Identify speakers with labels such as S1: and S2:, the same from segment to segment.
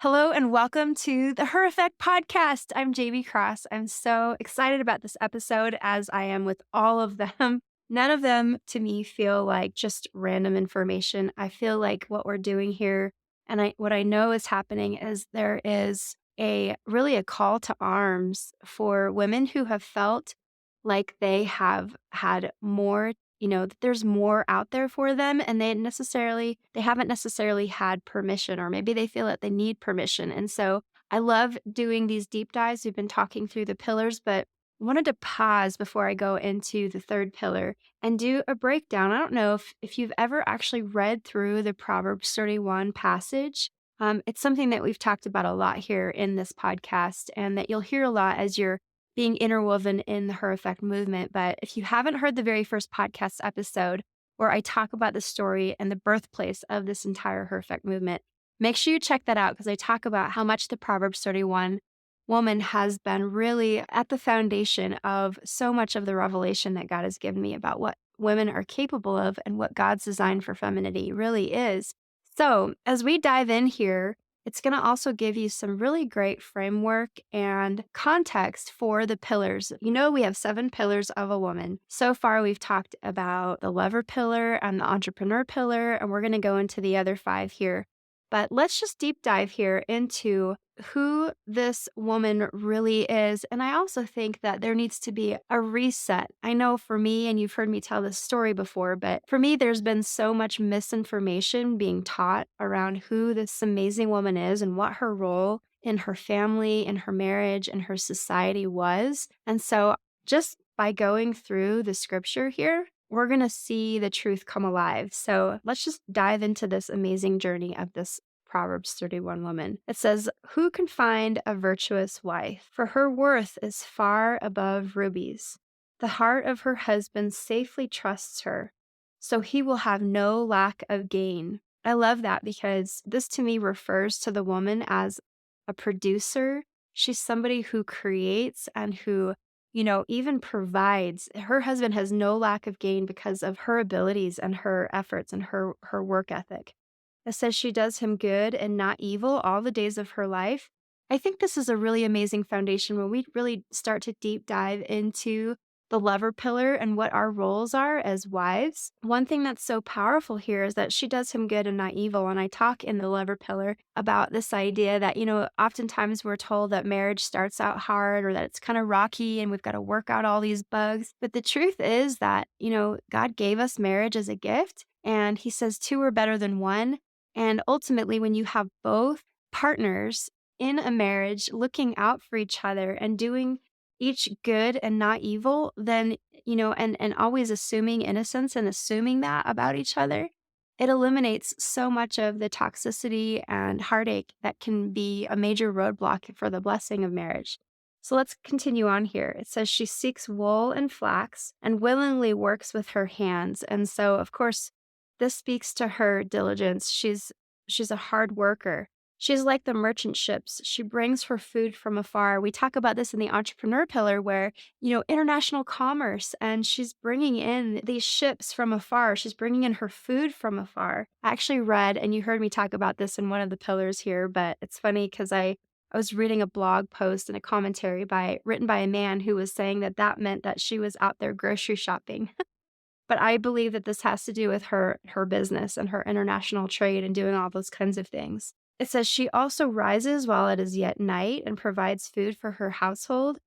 S1: Hello and welcome to the Her Effect podcast. I'm Jamie Cross. I'm so excited about this episode as I am with all of them. None of them to me feel like just random information. I feel like what we're doing here and what I know is happening is there is a call to arms for women who have felt like they have had more, that there's more out there for them and they haven't necessarily had permission, or maybe they feel that they need permission. And so I love doing these deep dives. We've been talking through the pillars, but I wanted to pause before I go into the third pillar and do a breakdown. I don't know if you've ever actually read through the Proverbs 31 passage. It's something that we've talked about a lot here in this podcast and that you'll hear a lot as you're being interwoven in the Her Effect movement. But if you haven't heard the very first podcast episode where I talk about the story and the birthplace of this entire Her Effect movement, make sure you check that out because I talk about how much the Proverbs 31 woman has been really at the foundation of so much of the revelation that God has given me about what women are capable of and what God's design for femininity really is. So, as we dive in here, it's going to also give you some really great framework and context for the pillars. We have 7 pillars of a woman. So far, we've talked about the lover pillar and the entrepreneur pillar, and we're going to go into the other 5 here. But let's just deep dive here into who this woman really is. And I also think that there needs to be a reset. I know for me, and you've heard me tell this story before, but for me, there's been so much misinformation being taught around who this amazing woman is and what her role in her family, in her marriage, in her society was. And so just by going through the scripture here, we're going to see the truth come alive. So let's just dive into this amazing journey of this Proverbs 31 woman. It says, "Who can find a virtuous wife? For her worth is far above rubies. The heart of her husband safely trusts her, so he will have no lack of gain." I love that because this to me refers to the woman as a producer. She's somebody who creates and who even provides. Her husband has no lack of gain because of her abilities and her efforts and her work ethic. It says she does him good and not evil all the days of her life. I think this is a really amazing foundation when we really start to deep dive into the lover pillar and what our roles are as wives. One thing that's so powerful here is that she does him good and not evil. And I talk in the lover pillar about this idea that, oftentimes we're told that marriage starts out hard or that it's kind of rocky and we've got to work out all these bugs. But the truth is that, God gave us marriage as a gift. And he says 2 are better than 1. And ultimately, when you have both partners in a marriage looking out for each other and doing each good and not evil, then, and always assuming innocence and assuming that about each other, it eliminates so much of the toxicity and heartache that can be a major roadblock for the blessing of marriage. So let's continue on here. It says she seeks wool and flax and willingly works with her hands. And so, of course, this speaks to her diligence. She's a hard worker. She's like the merchant ships. She brings her food from afar. We talk about this in the entrepreneur pillar where, international commerce, and she's bringing in these ships from afar. She's bringing in her food from afar. I actually read, and you heard me talk about this in one of the pillars here, but it's funny because I was reading a blog post and a commentary written by a man who was saying that meant that she was out there grocery shopping. But I believe that this has to do with her business and her international trade and doing all those kinds of things. It says she also rises while it is yet night and provides food for her household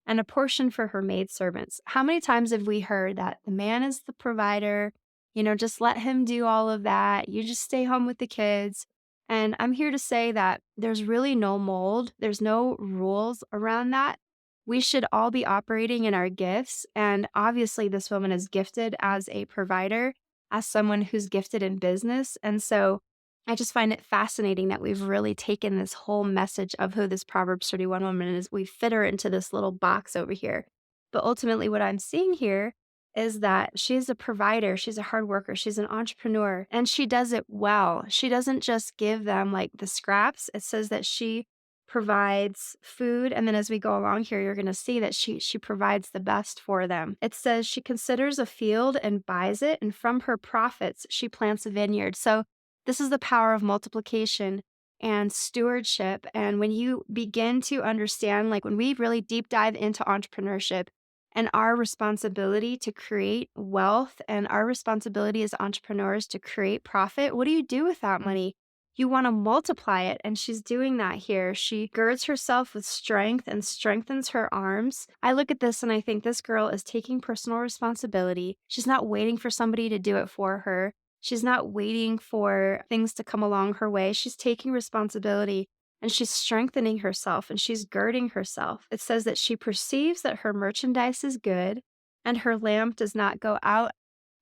S1: and a portion for her maidservants. How many times have we heard that the man is the provider? Just let him do all of that. You just stay home with the kids. And I'm here to say that there's really no mold. There's no rules around that. We should all be operating in our gifts. And obviously, this woman is gifted as a provider, as someone who's gifted in business. And so I just find it fascinating that we've really taken this whole message of who this Proverbs 31 woman is. We fit her into this little box over here. But ultimately, what I'm seeing here is that she's a provider, she's a hard worker, she's an entrepreneur, and she does it well. She doesn't just give them like the scraps. It says that she provides food, and then as we go along here, you're going to see that she provides the best for them. It says she considers a field and buys it, and from her profits she plants a vineyard. So this is the power of multiplication. and stewardship. And when you begin to understand, like when we really deep dive into entrepreneurship and our responsibility to create wealth and our responsibility as entrepreneurs to create profit, what do you do with that money? You want to multiply it. And she's doing that here. She girds herself with strength and strengthens her arms. I look at this and I think this girl is taking personal responsibility. She's not waiting for somebody to do it for her. She's not waiting for things to come along her way. She's taking responsibility and she's strengthening herself and she's girding herself. It says that she perceives that her merchandise is good and her lamp does not go out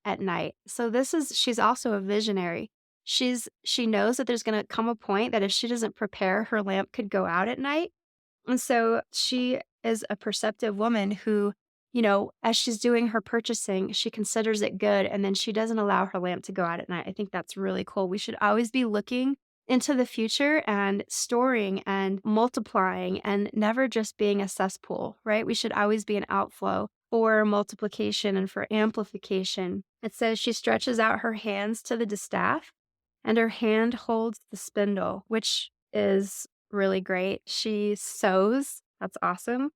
S1: at night. So she's also a visionary. She knows that there's going to come a point that if she doesn't prepare, her lamp could go out at night. And so she is a perceptive woman who, as she's doing her purchasing, she considers it good and then she doesn't allow her lamp to go out at night. I think that's really cool. We should always be looking into the future and storing and multiplying and never just being a cesspool, right? We should always be an outflow for multiplication and for amplification. It says she stretches out her hands to the distaff and her hand holds the spindle, which is really great. She sews. That's awesome.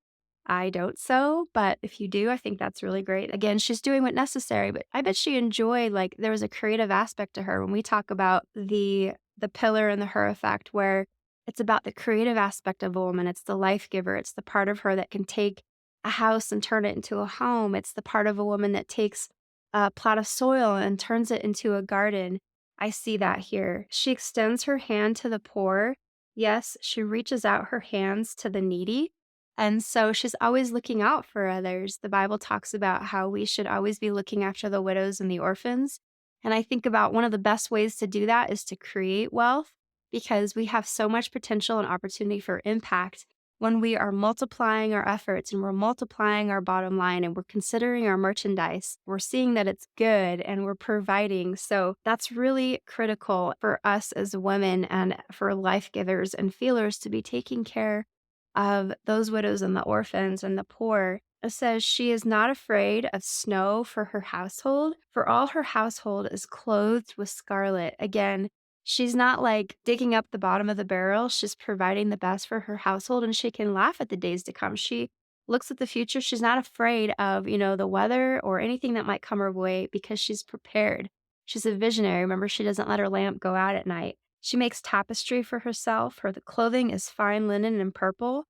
S1: I don't sew, but if you do, I think that's really great. Again, she's doing what necessary, but I bet she enjoyed, like, there was a creative aspect to her when we talk about the pillar and the her effect, where it's about the creative aspect of a woman. It's the life giver. It's the part of her that can take a house and turn it into a home. It's the part of a woman that takes a plot of soil and turns it into a garden. I see that here. She extends her hand to the poor. Yes, she reaches out her hands to the needy. And so she's always looking out for others. The Bible talks about how we should always be looking after the widows and the orphans. And I think about one of the best ways to do that is to create wealth because we have so much potential and opportunity for impact when we are multiplying our efforts and we're multiplying our bottom line and we're considering our merchandise. We're seeing that it's good and we're providing. So that's really critical for us as women and for life givers and feelers to be taking care of those widows and the orphans and the poor. It says she is not afraid of snow for her household, for all her household is clothed with scarlet. Again, she's not like digging up the bottom of the barrel. She's providing the best for her household and she can laugh at the days to come. She looks at the future. She's not afraid of, the weather or anything that might come her way because she's prepared. She's a visionary. Remember, she doesn't let her lamp go out at night. She makes tapestry for herself. Her clothing is fine linen and purple.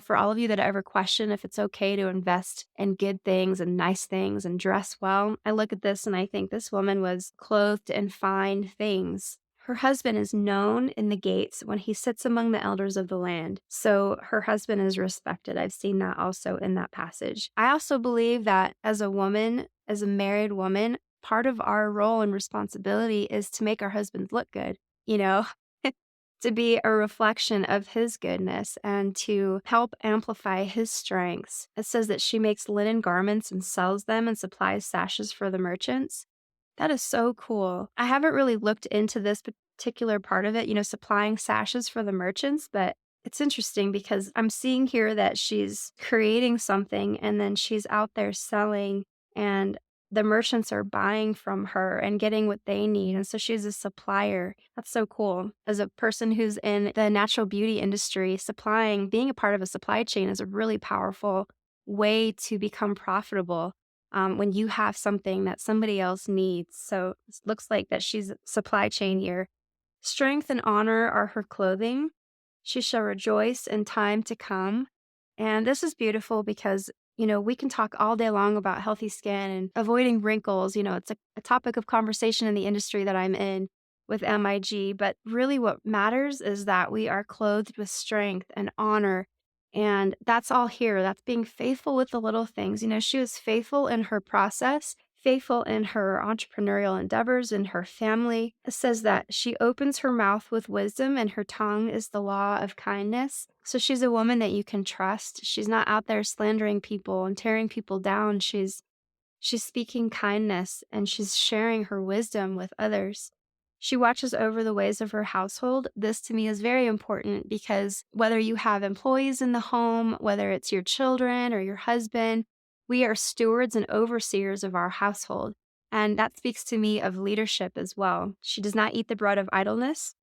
S1: For all of you that ever question if it's okay to invest in good things and nice things and dress well, I look at this and I think this woman was clothed in fine things. Her husband is known in the gates when he sits among the elders of the land. So her husband is respected. I've seen that also in that passage. I also believe that as a woman, as a married woman, part of our role and responsibility is to make our husbands look good, you know? To be a reflection of his goodness and to help amplify his strengths. It says that she makes linen garments and sells them and supplies sashes for the merchants. That is so cool. I haven't really looked into this particular part of it, supplying sashes for the merchants, but it's interesting because I'm seeing here that she's creating something and then she's out there selling and the merchants are buying from her and getting what they need. And so she's a supplier. That's so cool. As a person who's in the natural beauty industry, being a part of a supply chain is a really powerful way to become profitable when you have something that somebody else needs. So it looks like that she's a supply chain here. Strength and honor are her clothing. She shall rejoice in time to come. And this is beautiful because we can talk all day long about healthy skin and avoiding wrinkles. It's a topic of conversation in the industry that I'm in with MIG. But really, what matters is that we are clothed with strength and honor. And that's all here. That's being faithful with the little things. She was faithful in her process, faithful in her entrepreneurial endeavors, in her family. It says that she opens her mouth with wisdom and her tongue is the law of kindness. So she's a woman that you can trust. She's not out there slandering people and tearing people down. She's speaking kindness and she's sharing her wisdom with others. She watches over the ways of her household. This to me is very important because whether you have employees in the home, whether it's your children or your husband, we are stewards and overseers of our household. And that speaks to me of leadership as well. She does not eat the bread of idleness.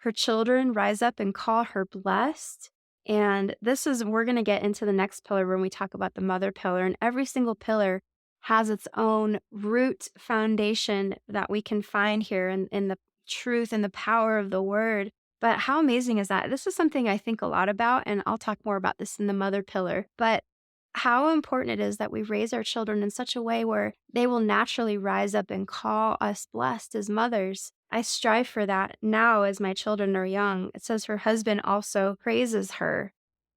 S1: Her children rise up and call her blessed. And we're going to get into the next pillar when we talk about the mother pillar. And every single pillar has its own root foundation that we can find here in the truth and the power of the word. But how amazing is that? This is something I think a lot about, and I'll talk more about this in the mother pillar. But how important it is that we raise our children in such a way where they will naturally rise up and call us blessed as mothers. I strive for that now as my children are young. It says her husband also praises her.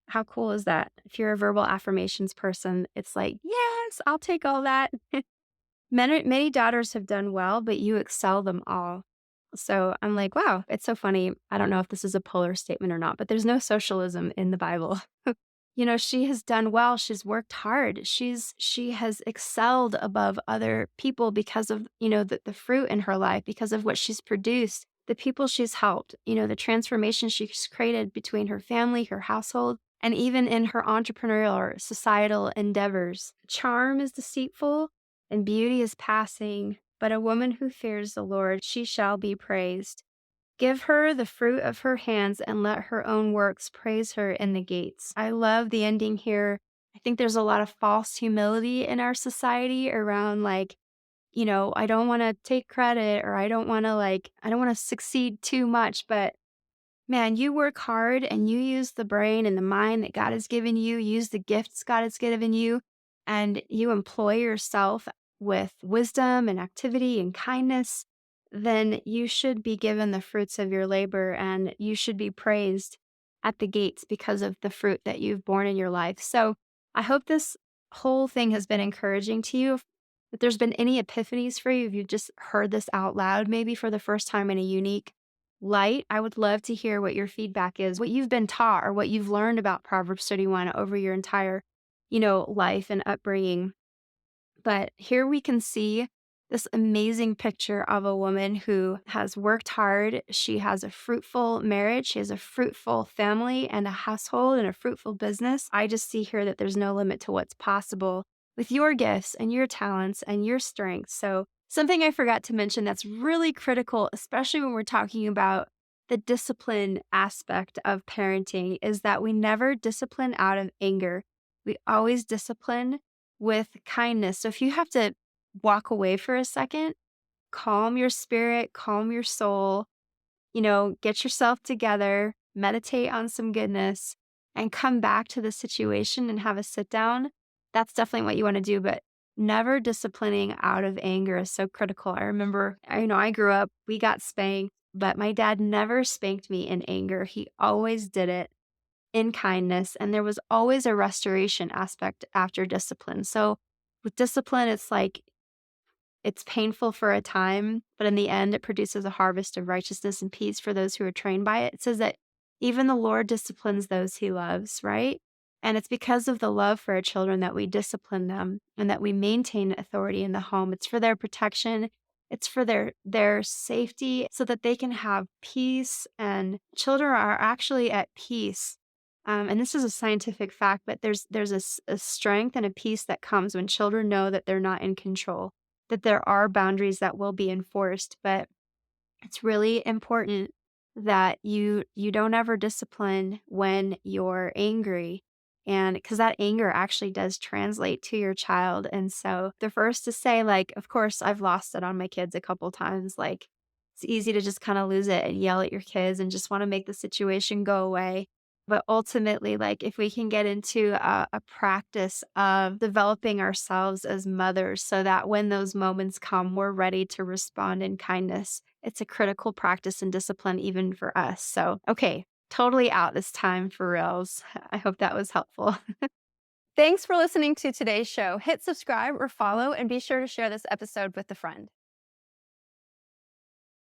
S1: How cool is that? If you're a verbal affirmations person, it's like, yes, I'll take all that. Many daughters have done well, but you excel them all. So I'm like, wow, it's so funny. I don't know if this is a polar statement or not, but there's no socialism in the Bible. She has done well. She's worked hard. She has excelled above other people because of, the fruit in her life, because of what she's produced, the people she's helped, the transformation she's created between her family, her household, and even in her entrepreneurial or societal endeavors. Charm is deceitful and beauty is passing, but a woman who fears the Lord, she shall be praised. Give her the fruit of her hands and let her own works praise her in the gates. I love the ending here. I think there's a lot of false humility in our society around I don't want to take credit, or I don't want to succeed too much, but man, you work hard and you use the brain and the mind that God has given you, use the gifts God has given you, and you employ yourself with wisdom and activity and kindness, then you should be given the fruits of your labor and you should be praised at the gates because of the fruit that you've borne in your life. So I hope this whole thing has been encouraging to you. If there's been any epiphanies for you, if you've just heard this out loud, maybe for the first time in a unique light, I would love to hear what your feedback is, what you've been taught or what you've learned about Proverbs 31 over your entire, life and upbringing. But here we can see this amazing picture of a woman who has worked hard. She has a fruitful marriage. She has a fruitful family and a household and a fruitful business. I just see here that there's no limit to what's possible with your gifts and your talents and your strengths. So something I forgot to mention that's really critical, especially when we're talking about the discipline aspect of parenting, is that we never discipline out of anger. We always discipline with kindness. So if you have to walk away for a second, calm your spirit, calm your soul, get yourself together, meditate on some goodness, and come back to the situation and have a sit down. That's definitely what you want to do. But never disciplining out of anger is so critical. I remember, I grew up, we got spanked, but my dad never spanked me in anger. He always did it in kindness. And there was always a restoration aspect after discipline. So with discipline, it's like it's painful for a time, but in the end, it produces a harvest of righteousness and peace for those who are trained by it. It says that even the Lord disciplines those he loves, right? And it's because of the love for our children that we discipline them and that we maintain authority in the home. It's for their protection. It's for their safety so that they can have peace. And children are actually at peace. And this is a scientific fact, but there's a strength and a peace that comes when children know that they're not in control, that there are boundaries that will be enforced. But it's really important that you don't ever discipline when you're angry. And because that anger actually does translate to your child. And so the first to say, of course, I've lost it on my kids a couple times. It's easy to just kind of lose it and yell at your kids and just want to make the situation go away. But ultimately, if we can get into a practice of developing ourselves as mothers so that when those moments come, we're ready to respond in kindness. It's a critical practice and discipline even for us. So, okay, totally out this time for reals. I hope that was helpful. Thanks for listening to today's show. Hit subscribe or follow and be sure to share this episode with a friend.